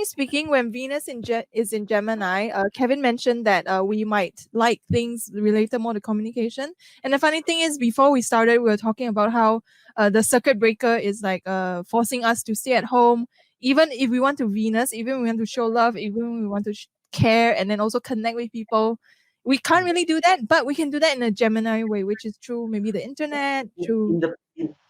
speaking, when Venus is in Gemini, Kevin mentioned that we might like things related more to communication. And the funny thing is, before we started, we were talking about how the circuit breaker is like forcing us to stay at home. Even if we want to Venus, even if we want to show love, even if we want to care and then also connect with people, we can't really do that, but we can do that in a Gemini way, which is through maybe the internet, through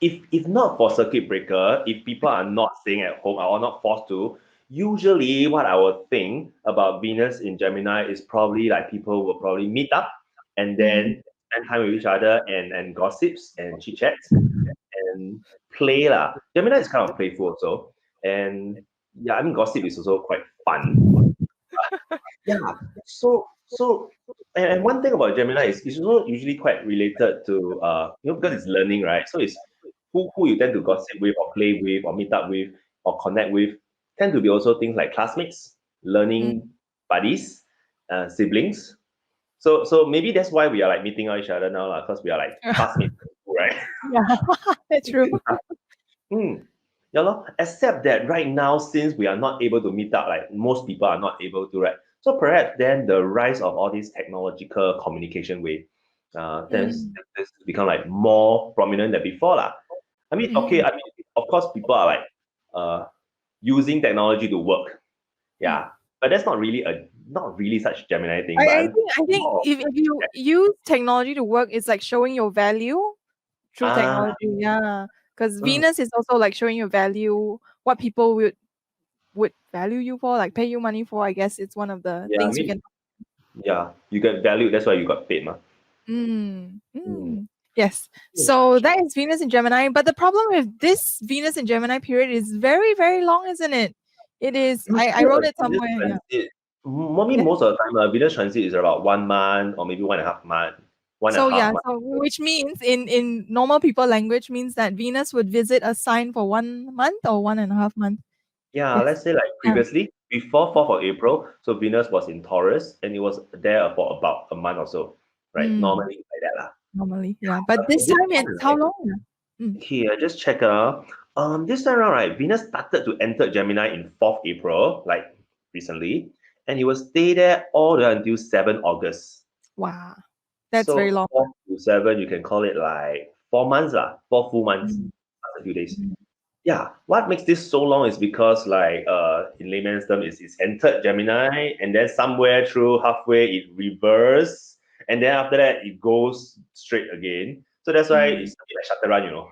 if not for circuit breaker, if people are not staying at home or not forced to, usually what I would think about Venus in Gemini is probably like people will probably meet up and then spend time with each other and gossips and chit chats and play lah. Gemini is kind of playful also, and yeah, I mean gossip is also quite fun. Yeah, so and one thing about Gemini is it's also usually quite related to because it's learning, right? So it's who you tend to gossip with or play with or meet up with or connect with tend to be also things like classmates, learning buddies, siblings. So maybe that's why we are like meeting each other now, because we are like classmates, right? yeah, that's true. Yeah, lor. Except that right now, since we are not able to meet up, like most people are not able to, right? So perhaps then the rise of all these technological communication way tends to become like more prominent than before, lah. I mean, okay, I mean, of course, people are like using technology to work, yeah, but that's not really such Gemini thing. I think if you use technology to work, it's like showing your value through technology. Yeah, because Venus is also like showing your value, what people would value you for, like pay you money for. I guess it's one of the things you can. Yeah, you get valued. That's why you got paid, ma. Yes. So that is Venus in Gemini. But the problem with this Venus in Gemini period is very, very long, isn't it? It is. I wrote it somewhere. Yeah. Most of the time, Venus transit is about 1 month or maybe 1.5 months. So which means in normal people language means that Venus would visit a sign for 1 month or 1.5 months. Yeah, let's say like previously, before 4th of April, so Venus was in Taurus and it was there for about a month or so, right? Normally like that lah. Normally, yeah. But this time it's how long? Okay, I just check this time around, right? Venus started to enter Gemini in 4th April, like recently, and it will stay there all the way until 7 August. Wow. That's very long. 4 to 7, you can call it like 4 months, 4 full months, a few days. Yeah, what makes this so long is because like in layman's term it's entered Gemini and then somewhere through halfway it reverses and then after that it goes straight again. So that's why it's a bit like shutter run, you know.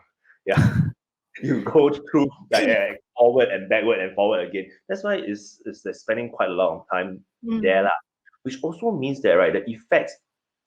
Yeah. You go through like forward and backward and forward again. That's why it's spending quite a long time there lah. Which also means that right the effects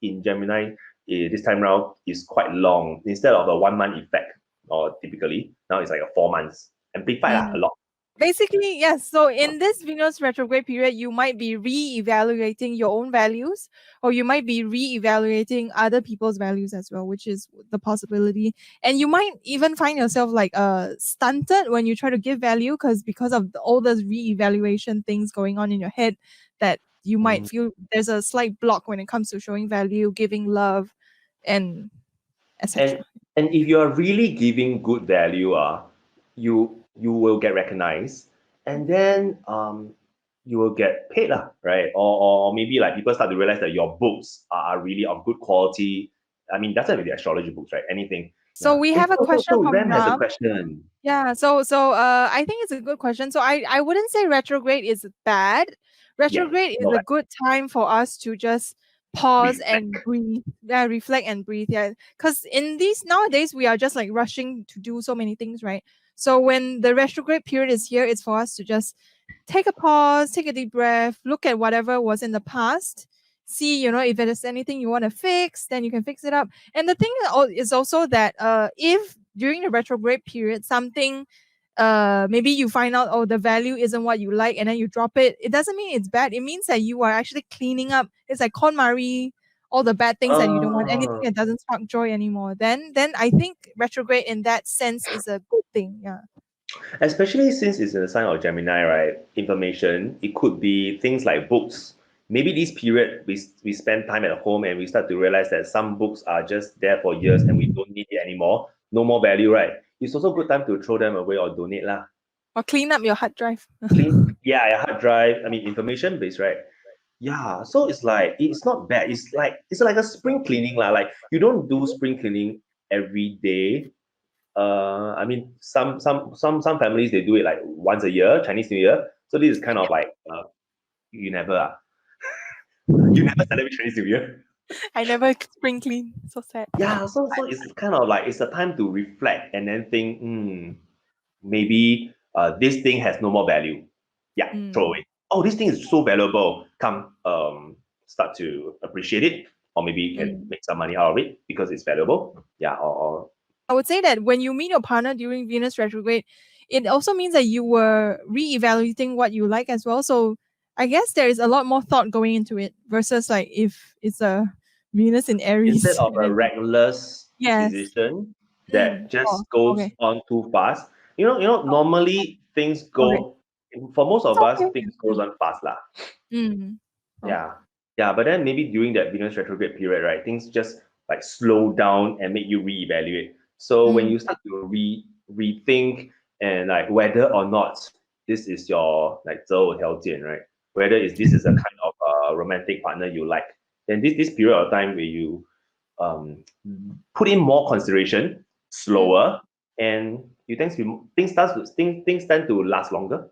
in Gemini this time around is quite long instead of a 1 month effect. Or typically now it's like a 4 months amplified a lot. Basically, yes. So in this Venus retrograde period, you might be re-evaluating your own values, or you might be re-evaluating other people's values as well, which is the possibility. And you might even find yourself like stunted when you try to give value because of all those re-evaluation things going on in your head, that you might feel there's a slight block when it comes to showing value, giving love, and etc. And if you are really giving good value, you will get recognized, and then you will get paid, right? Or maybe like people start to realize that your books are really of good quality. I mean, doesn't have to be astrology books, right? Anything. So we have a question from Ram has a question. Yeah, so I think it's a good question. So I wouldn't say retrograde is bad. Retrograde is a good time for us to just pause and breathe, reflect and breathe, because in these nowadays we are just like rushing to do so many things, right? So when the retrograde period is here, it's for us to just take a pause, take a deep breath, look at whatever was in the past, see, if there's anything you want to fix, then you can fix it up. And the thing is also that if during the retrograde period something maybe you find out, the value isn't what you like, and then you drop it, it doesn't mean it's bad. It means that you are actually cleaning up. It's like KonMari, all the bad things that you don't want, anything that doesn't spark joy anymore. Then I think retrograde in that sense is a good thing. Yeah. Especially since it's in the sign of Gemini, right? Information, it could be things like books. Maybe this period we spend time at home and we start to realize that some books are just there for years and we don't need it anymore. No more value, right? It's also a good time to throw them away or donate lah. Or clean up your hard drive. Yeah, hard drive. I mean, information based, right? Yeah, so it's not bad. It's like a spring cleaning lah. Like you don't do spring cleaning every day. I mean, some families they do it like once a year, Chinese New Year. So this is kind of like you never you never celebrate Chinese New Year. I never spring clean. So sad. Yeah, so it's kind of like it's a time to reflect and then think, maybe this thing has no more value. Yeah, throw away. Oh, this thing is so valuable. Come, start to appreciate it, or maybe you can make some money out of it because it's valuable. Yeah, or I would say that when you meet your partner during Venus retrograde, it also means that you were re-evaluating what you like as well. So I guess there is a lot more thought going into it versus like if it's a Venus in instead Aries. of a reckless Yes. decision Mm. that Oh, just goes okay. on too fast. Normally things Okay. go for most It's of us, okay. things goes on fast lah. Mm. Oh. Yeah. Yeah, but then maybe during that Venus retrograde period, right, things just like slow down and make you reevaluate. So when Mm. you start to rethink and like whether or not this is your like 择偶条件, right? Whether this is a kind of romantic partner you like, then this period of time where you um put in more consideration, slower, and things tend to last longer.